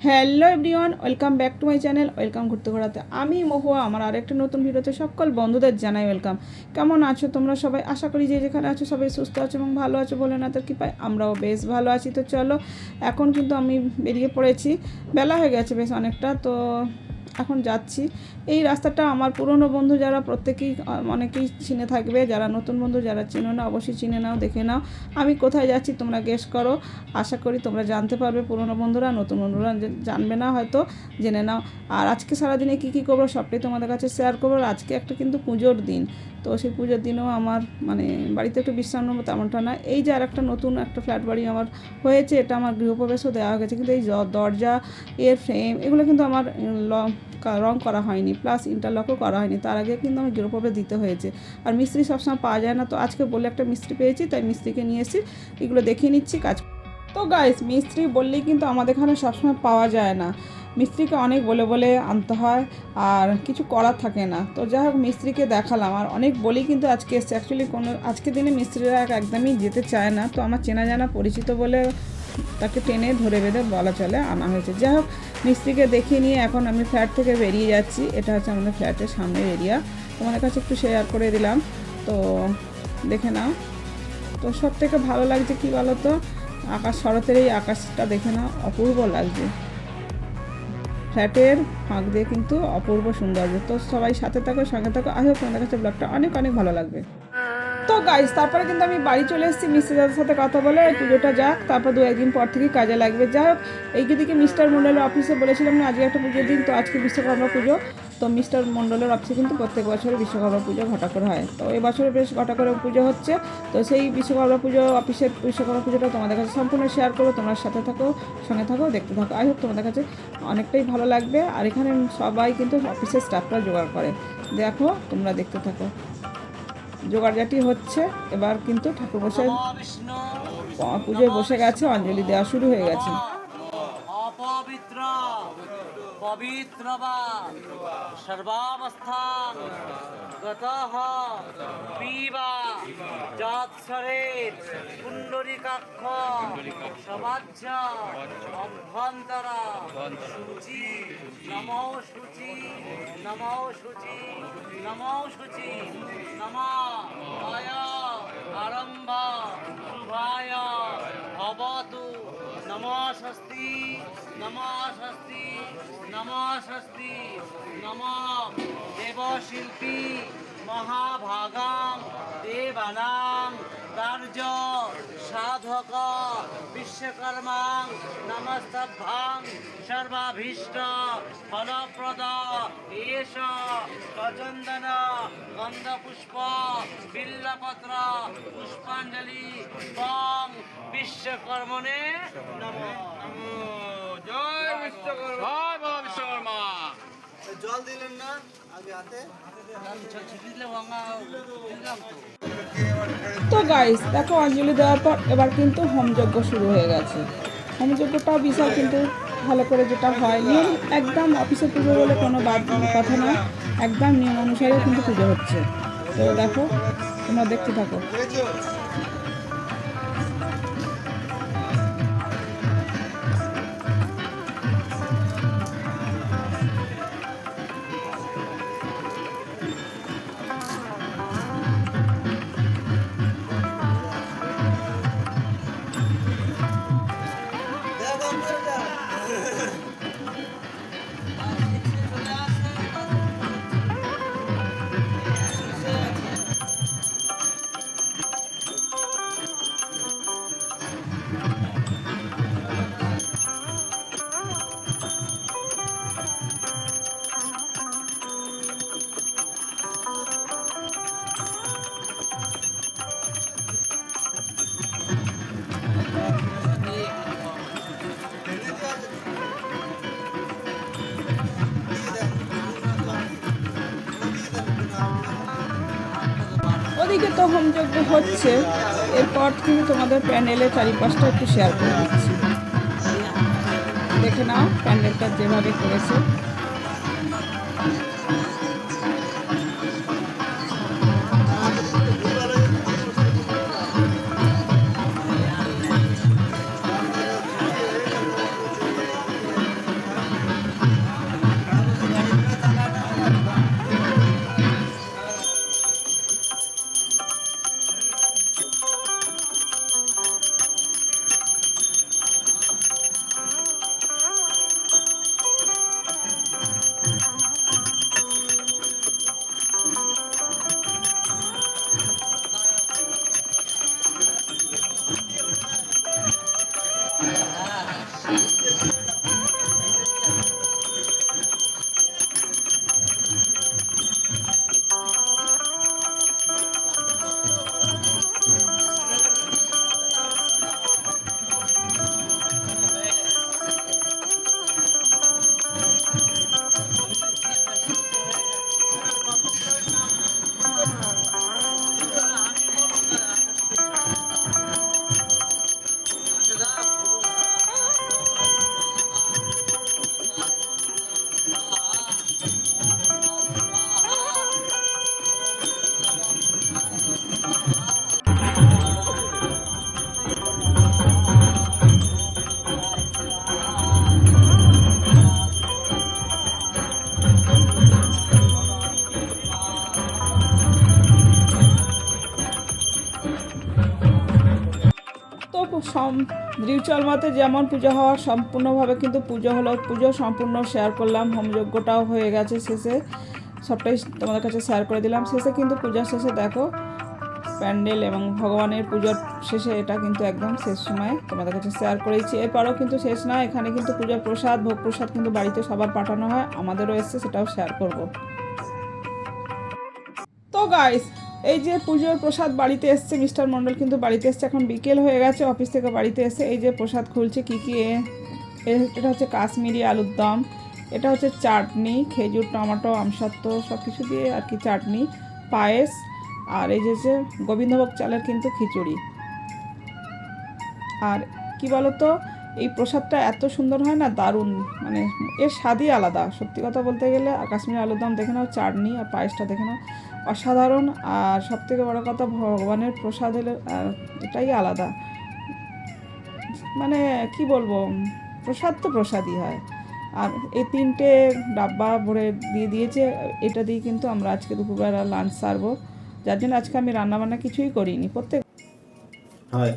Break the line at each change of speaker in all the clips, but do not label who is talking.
Hello everyone, welcome back to my channel. Welcome ঘুরতে ঘোরাতে। আমি মহুয়া, আমার আরেকটা নতুন ভিডিওতে সকল বন্ধুদের জানাই ওয়েলকাম। কেমন আছো তোমরা সবাই? আশা করি যে যেখানে আছো সবাই সুস্থ আছো এবং ভালো আছো বলে না তার কৃপায় আমরাও বেশ ভালো আছি। তো চলো, এখন কিন্তু আমি বেরিয়ে পড়েছি। বেলা হয়ে গেছে বেশ অনেকটা, তো এখন যাচ্ছি। এই রাস্তাটা আমার পুরনো বন্ধু যারা প্রত্যেকেই অনেকেই চিনে থাকবে, যারা নতুন বন্ধু যারা চিনো না অবশ্যই চিনে নাও, দেখে নাও। আমি কোথায় যাচ্ছি তোমরা গেস করো। আশা করি তোমরা জানতে পারবে, পুরনো বন্ধুরা নতুন বন্ধুরা জানবে না হয়তো, জেনে নাও। আর আজকে সারাদিনে কী কী করবো সবটাই তোমাদের কাছে শেয়ার করবো। আর আজকে একটা কিন্তু পুজোর দিন, তো সেই পুজোর দিনেও আমার বাড়িতে একটু বিশ্রাম নেবো তেমনটা না। এই যে আর একটা নতুন একটা ফ্ল্যাট বাড়ি আমার হয়েছে, এটা আমার গৃহপ্রবেশও দেওয়া হয়ে গেছে, কিন্তু এই দরজা এর ফ্রেম এগুলো কিন্তু আমার রং করা হয়নি, প্লাস ইন্টারলকও করা হয়নি। তার আগে কিন্তু আমার গৃহপ্রবেশ দিতে হয়েছে। আর মিস্ত্রি সবসময় পাওয়া যায় না, তো আজকে বলে একটা মিস্ত্রি পেয়েছি, তাই মিস্ত্রিকে নিয়ে এসেছি, এগুলো দেখিয়ে নিচ্ছি কাজ। তো গাইস, মিস্ত্রি বললেই কিন্তু আমাদের এখানে সবসময় পাওয়া যায় না, মিস্ত্রিকে অনেক বলে বলে আনতে হয়, আর কিছু করার থাকে না। তো যাই হোক, মিস্ত্রিকে দেখালাম, আর অনেক বলেই কিন্তু আজকে এসছে। অ্যাকচুয়ালি আজকের দিনে মিস্ত্রিরা একদমই যেতে চায় না, তো আমার চেনা জানা পরিচিত বলে তাকে টেনে ধরে বেঁধে বলা চলে আনা হয়েছে। যাই হোক, মিস্ত্রিকে দেখিয়ে নিয়ে এখন আমি ফ্ল্যাট থেকে বেরিয়ে যাচ্ছি। এটা হচ্ছে আমাদের ফ্ল্যাটের সামনের এরিয়া, তোমাদের কাছে একটু শেয়ার করে দিলাম, তো দেখে নাও। তো সব থেকে ভালো লাগছে কী বলো তো, শরতের এই আকাশটা দেখে নাও, অপূর্ব লাগছে। ফ্ল্যাটের ফাঁক দিয়ে কিন্তু অপূর্ব সৌন্দর্য। তো সবাই সাথে থাকো, সঙ্গে থাকো। আই হোপ তোমাদের কাছে ব্লগটা অনেক অনেক ভালো লাগবে। তো গাইস, তারপরে কিন্তু আমি বাড়ি চলে এসেছি মিস্ত্রিদের সাথে কথা বলে। পুজোটা যাক, তারপর 2-1 দিন পর থেকেই কাজে লাগবে। যাই হোক, এইদিকে মিস্টার মণ্ডলের অফিসে বলেছিলাম না আজকে একটা পুজোর দিন, তো আজকে বিশ্বকর্মা পুজো। তো মিস্টার মণ্ডলের অফিসে কিন্তু প্রত্যেক বছর বিশ্বকর্মা পুজো ঘটা করে হয়, তো এবছরে বেশ ঘটা করে পুজো হচ্ছে। তো সেই বিশ্বকর্মা পুজো, অফিসের বিশ্বকর্মা পুজোটা তোমাদের কাছে সম্পূর্ণ শেয়ার করো। তোমরা সাথে থাকো, সঙ্গে থাকো, দেখতে থাকো। আই হোপ তোমাদের কাছে অনেকটাই ভালো লাগবে। আর এখানে সবাই কিন্তু অফিসের স্টাফরা জোগাড় করে, দেখো তোমরা দেখতে থাকো। জোগাড়জাটি হচ্ছে, এবার কিন্তু ঠাকুর বসায় পুজোয় বসে গেছে, অঞ্জলি দেওয়া শুরু হয়ে গেছে।
অপবিত্র পবিত্র বা সর্বাবস্থান গতঃ পিবা যৎসরেৎ পুণ্ডরীকাক্ষ সবাজ্য অভ্যন্তর শুচি নমো শুচি নমো শুচি নমো শুচি নমো আয় আরম্ভ শুভায় ভবতু নমো স্বস্তি নমো স্বস্তি নমো স্বস্তি নমো দেবশিল্পী মহাভাগাং দেবানাং কার্য সাধক বিশ্বকর্মাং নমস্তভ্যাং সর্বাভীষ্ট ফলপ্রদ এষ চন্দন গন্ধপুষ্প বিল্লপত্র পুষ্পাঞ্জলি পং বিশ্বকর্মণে নমঃ। জয় বিশ্বকর্মা, জয় বাবা বিশ্বকর্মা। জল দিলেন না আগে হাতে?
তো গাইস দেখো, অঞ্জলি দেওয়ার পর এবার কিন্তু হোমযজ্ঞ শুরু হয়ে গেছে। হোমযজ্ঞটাও বিশাল কিন্তু ভালো করে যেটা হয়, নিয়ম একদম অফিসের পুজো বলে কোনো কথা না, একদম নিয়ম অনুসারে কিন্তু পুজো হচ্ছে। তো দেখো, তোমরা দেখতে থাকো। ওদিকে তো হোমযজ্ঞ হচ্ছে, এরপর কিন্তু তোমাদের প্যান্ডেলের চারিপাশটা একটু শেয়ার করে দিচ্ছি। দেখে নাও প্যান্ডেলটা যেভাবে করেছে। রিচুয়াল মতে যেমন পুজো হওয়ার সম্পূর্ণভাবে কিন্তু পুজো হলো, পুজো সম্পূর্ণ শেয়ার করলাম, হোমযজ্ঞটাও হয়ে গেছে শেষে, সবটাই তোমাদের কাছে শেয়ার করে দিলাম। শেষে কিন্তু পূজার শেষে দেখো প্যান্ডেল এবং ভগবানের পুজোর শেষে এটা কিন্তু একদম শেষ সময় তোমাদের কাছে শেয়ার করেছি। এরপরও কিন্তু শেষ না, এখানে কিন্তু পূজার প্রসাদ, ভোগ প্রসাদ কিন্তু বাড়িতে সবার পাঠানো হয়, আমাদেরও এসছে, সেটাও শেয়ার করব। তো গাইস, এই যে পুজোর প্রসাদ বাড়িতে এসছে, মিস্টার মণ্ডল কিন্তু বাড়িতে এসছে, এখন বিকেল হয়ে গেছে, অফিস থেকে বাড়িতে এসে এই যে প্রসাদ খুলছে। কী কী এটা হচ্ছে কাশ্মীরি আলুর দম, এটা হচ্ছে চাটনি, খেজুর, টমেটো, আমসত্ত্ব সব কিছু দিয়ে আর কি চাটনি, পায়েস, আর এই যে গোবিন্দভোগ চালের কিন্তু খিচুড়ি। আর কি বলতো, এই প্রসাদটা এত সুন্দর হয় না, দারুণ, মানে এর স্বাদই আলাদা সত্যি কথা বলতে গেলে। আর কাশ্মীরি আলুর দম দেখে নাও, চাটনি আর পায়েসটা দেখে নাও, অসাধারণ। আর সবথেকে বড় কথা, ভগবানের প্রসাদ হলে এটাই আলাদা, মানে কি বলবো, প্রসাদ তো প্রসাদই হয়। আর এই 3টে ডাব্বা ভরে দিয়ে দিয়েছে, এটা দিয়ে কিন্তু আমরা আজকে দুপুরবেলা লাঞ্চ সারবো, যার জন্য আজকে আমি রান্নাবান্না কিছুই করিনি।
হয়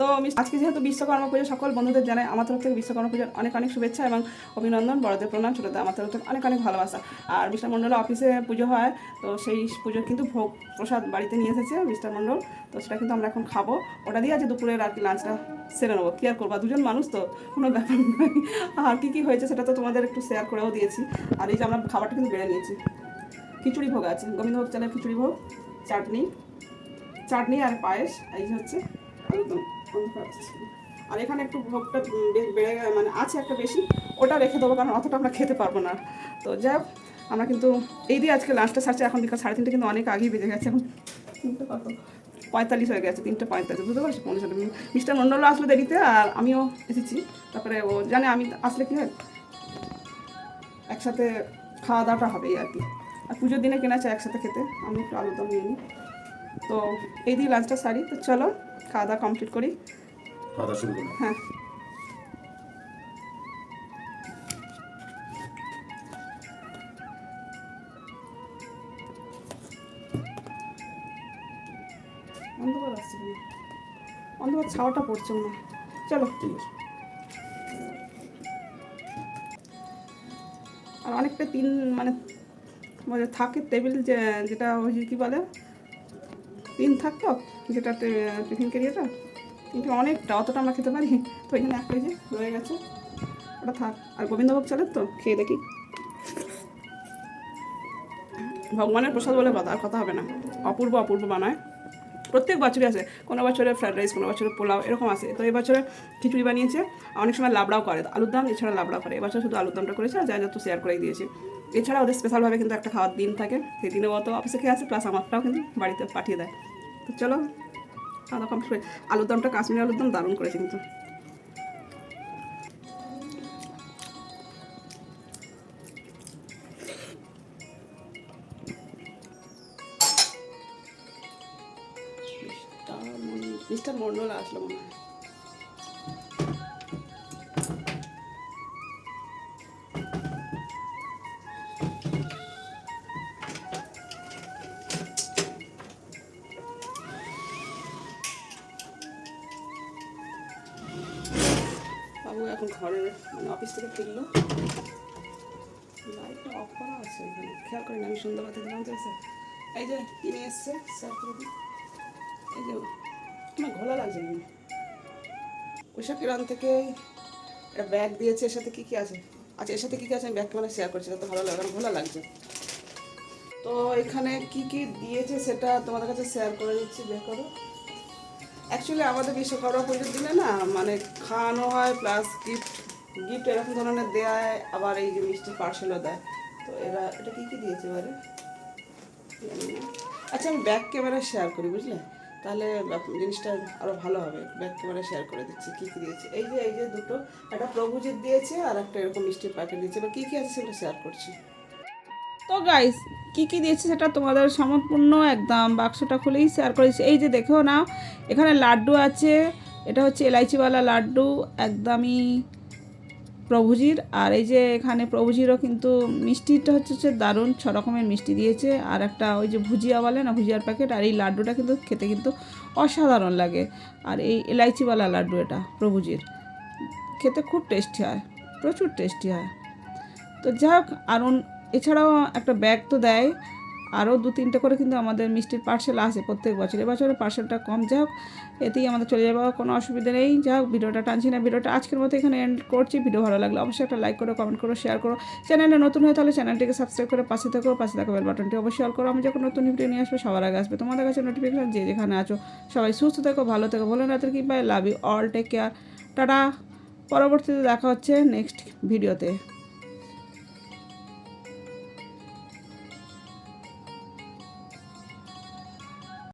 তো আমি আজকে যেহেতু বিশ্বকর্মা পুজো, সকল বন্ধুদের জানাই আমার তরফ থেকে বিশ্বকর্মা পুজোর অনেক অনেক শুভেচ্ছা এবং অভিনন্দন, বড়দের প্রণাম, ছোটদের আমার তরফ থেকে অনেক অনেক ভালোবাসা। আর মিস্টার মণ্ডল অফিসে পুজো হয়, তো সেই পুজোর কিন্তু ভোগ প্রসাদ বাড়িতে নিয়ে এসেছে মিস্টার মণ্ডল, তো সেটা কিন্তু আমরা এখন খাবো। ওটা দিয়ে আজকে দুপুরের আর কি লাঞ্চটা সেরে নেবো। কি আর করবো, দুজন মানুষ তো, কোনো ব্যাপার নয়। আর কী কী হয়েছে সেটা তো তোমাদের একটু শেয়ার করেও দিয়েছি। আর এই যে আমরা খাবারটা কিন্তু বেড়ে নিয়েছি, খিচুড়ি ভোগ আছে, গোবিন্দভোগ চালের খিচুড়ি ভোগ, চাটনি আর পায়েস, এই যে হচ্ছে একদম। আর এখানে একটু ভোগটা বেড়ে মানে আছে একটা বেশি, ওটা রেখে দেবো, কারণ অতটা আমরা খেতে পারবো না। তো যাই হোক, আমরা কিন্তু এই দিয়ে আজকে লাঞ্চটা সারছি। এখন বিকাল 3:30, কিন্তু অনেক আগেই বেজে গেছে, এখন 3:45 হয়ে গেছে, 3:45, বুঝতে পারছি। মিস্টার মণ্ডলও আসলে দেরিতে, আর আমিও এসেছি। তারপরে ও জানে আমি আসলে কী হয়, একসাথে খাওয়া দাওয়াটা হবেই আর কি। আর পুজোর দিনে কেনা চাই একসাথে খেতে, আমি একটু আলুর দম নিয়ে নিই। তো এই দিয়ে লাঞ্চটা সারি। তো চলো খাওয়া দাওয়া কমপ্লিট করি।
খাওয়া দাওয়া শুরু করুন।
হ্যাঁ, অন্ধকার আসছে কেন, অন্ধকার ছাওয়াটা পড়ছে না। চলো,
ঠিক আছে।
আর অনেকটা মানে থাকে টেবিল, যেটা কী বলে, তিন থাকতো, যেটা টিফিন ক্যারিয়ারটা, কিন্তু অনেকটা, অতটা আমরা খেতে পারি, তো এখানে একটা যে রয়ে গেছে, ওটা থাক। আর গোবিন্দভোগ চালের তো খেয়ে দেখি, ভগবানের প্রসাদ বলে কথা, আর কথা হবে না। অপূর্ব অপূর্ব বানায়, প্রত্যেক বছরই আসে, কোনো বছরে ফ্রাইড রাইস, কোনো বছরে পোলাও, এরকম আসে। তো এবছরে খিচুড়ি বানিয়েছে, অনেক সময় লাবড়াও করে, আলুর দম এছাড়া লাবড়া করে। এবছর শুধু আলুর দমটা করেছে, আর যা যত শেয়ার করেই দিয়েছে। এছাড়া ওদের স্পেশালভাবে কিন্তু একটা খাওয়ার দিন থাকে, সেই দিনে অত অফিসে খেয়ে আসে, প্লাস আমারটাও কিন্তু বাড়িতে পাঠিয়ে দেয়। তো চলো খাওয়া দাওয়া কমপ্লিট। আলুর দমটা, কাশ্মীরি আলুর দম দারুণ করেছে কিন্তু। মিস্টার মণ্ডল আসলো মনে হয়। বাবু এখন ঘরে মানে অফিস থেকে ফিরলো, লাইটটা অফ করা আছে এখানে, খেয়াল করি না আমি, সন্ধ্যাবাতি দিলাম তো এসে। এই যে কিনে এসছে, সার্ভ করে দিই। এই যে তোমার ঘোলা লাগছে না, ওইসব কিরান থেকে একটা ব্যাগ দিয়েছে, এর সাথে কী কী আছে, আচ্ছা এর সাথে কী কী আছে আমি ব্যাগটা মানে শেয়ার করছি, তো ভালো লাগে, কারণ ঘোলা লাগছে। তো এখানে কি কি দিয়েছে সেটা তোমাদের কাছে শেয়ার করে দিচ্ছি, বের করো। অ্যাকচুয়ালি আমাদের বিশ্বকর্মা পুজোর দিনে না, মানে খাওয়ানো হয়, প্লাস গিফট এরকম ধরনের দেয়, আবার এই যে মিষ্টির পার্সেলও দেয়। তো এটা কী কী দিয়েছে এবারে, আচ্ছা আমি ব্যাক ক্যামেরা শেয়ার করি, বুঝলে, তাহলে জিনিসটা আরও ভালো হবে। ব্যাক ক্যামেরা শেয়ার করে দিচ্ছি কী কী দিয়েছে। এই যে দুটো, একটা প্রভুজিৎ দিয়েছে আর একটা এরকম মিষ্টির প্যাকেট দিয়েছে। এবার কী কী আছে সেটা শেয়ার করছি। তো গাইস, কী কী দিয়েছে সেটা তোমাদের সম্পূর্ণ একদম বাক্সটা খুলেই শেয়ার করেছি। এই যে দেখো না, এখানে লাড্ডু আছে, এটা হচ্ছে এলাইচিওয়ালা লাড্ডু, একদমই প্রভুজির। আর এই যে এখানে প্রভুজিরও কিন্তু মিষ্টিটা হচ্ছে দারুণ, 6 রকমের মিষ্টি দিয়েছে, আর একটা ওই যে ভুজিয়া বলে না, ভুজিয়ার প্যাকেট, আর এই লাড্ডুটা কিন্তু খেতে কিন্তু অসাধারণ লাগে। আর এই এলাইচিওয়ালা লাড্ডু এটা প্রভুজির, খেতে খুব টেস্টি হয়, প্রচুর টেস্টি হয়। তো যাই হোক, এছাড়াও একটা ব্যাগ তো দেয়, আরও 2-3টে করে কিন্তু আমাদের মিষ্টির পার্সেল আসে প্রত্যেক বছর। এবছরে পার্সেলটা কম, যাই হোক এতেই আমাদের চলে যাবে, কোনো অসুবিধা নেই। যাই হোক, ভিডিওটা টানছি না, ভিডিওটা আজকের মতো এখানে এন্ড করছি। ভিডিও ভালো লাগলে অবশ্যই একটা লাইক করো, কমেন্ট করো, শেয়ার করো। চ্যানেলে নতুন হয়ে তাহলে চ্যানেলটিকে সাবস্ক্রাইব করে পাশে থাকা বেল বাটনটি অবশ্যই অল করো। আমি যখন নতুন ভিডিও নিয়ে আসবো সবার আগে আসবে তোমাদের কাছে নোটিফিকেশন। যে যেখানে আছো সবাই সুস্থ থেকো, ভালো থেকো, বলে রাতের কি bye, love you all, take care, tata. পরবর্তীতে দেখা হচ্ছে নেক্সট ভিডিওতে।